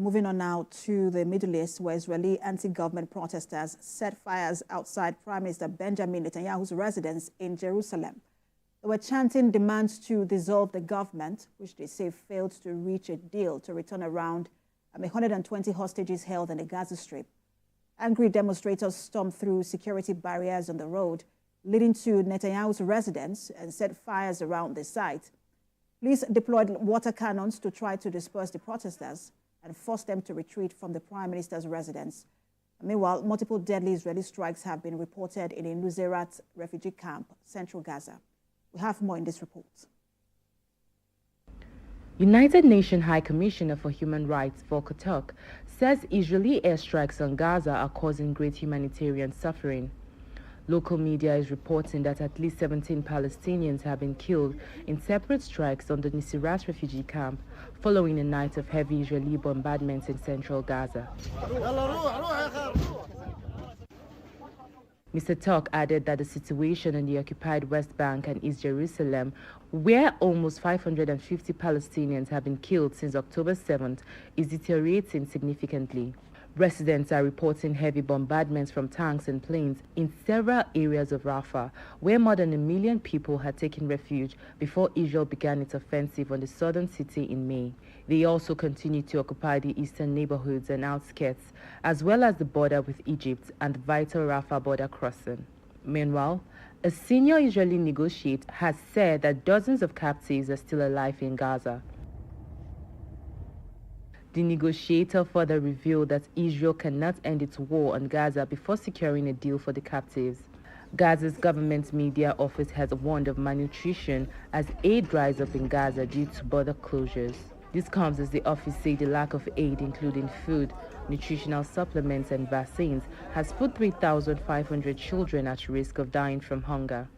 We're moving on now to the Middle East, where Israeli anti-government protesters set fires outside Prime Minister Benjamin Netanyahu's residence in Jerusalem. They were chanting demands to dissolve the government, which they say failed to reach a deal to return around 120 hostages held in the Gaza Strip. Angry demonstrators stormed through security barriers on the road, leading to Netanyahu's residence, and set fires around the site. Police deployed water cannons to try to disperse the protesters and force them to retreat from the Prime Minister's residence. Meanwhile, multiple deadly Israeli strikes have been reported in a Nuseirat refugee camp, central Gaza. We have more in this report. United Nations High Commissioner for Human Rights Volker Turk says Israeli airstrikes on Gaza are causing great humanitarian suffering. Local media is reporting that at least 17 Palestinians have been killed in separate strikes on the Nuseirat refugee camp following a night of heavy Israeli bombardments in central Gaza. Mr. Turk added that the situation in the occupied West Bank and East Jerusalem, where almost 550 Palestinians have been killed since October 7th, is deteriorating significantly. Residents are reporting heavy bombardments from tanks and planes in several areas of Rafah, where more than 1 million people had taken refuge before Israel began its offensive on the southern city in May. They also continue to occupy the eastern neighborhoods and outskirts, as well as the border with Egypt and the vital Rafah border crossing. Meanwhile, a senior Israeli negotiator has said that dozens of captives are still alive in Gaza. The negotiator further revealed that Israel cannot end its war on Gaza before securing a deal for the captives. Gaza's government media office has warned of malnutrition as aid dries up in Gaza due to border closures. This comes as the office said the lack of aid, including food, nutritional supplements and vaccines, has put 3,500 children at risk of dying from hunger.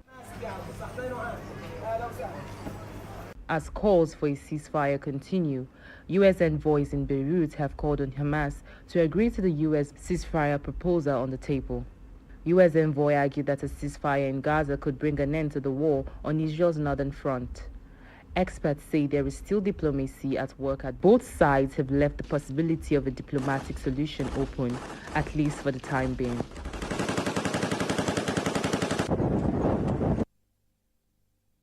As calls for a ceasefire continue, U.S. envoys in Beirut have called on Hamas to agree to the U.S. ceasefire proposal on the table. U.S. envoy argued that a ceasefire in Gaza could bring an end to the war on Israel's northern front. Experts say there is still diplomacy at work as both sides have left the possibility of a diplomatic solution open, at least for the time being.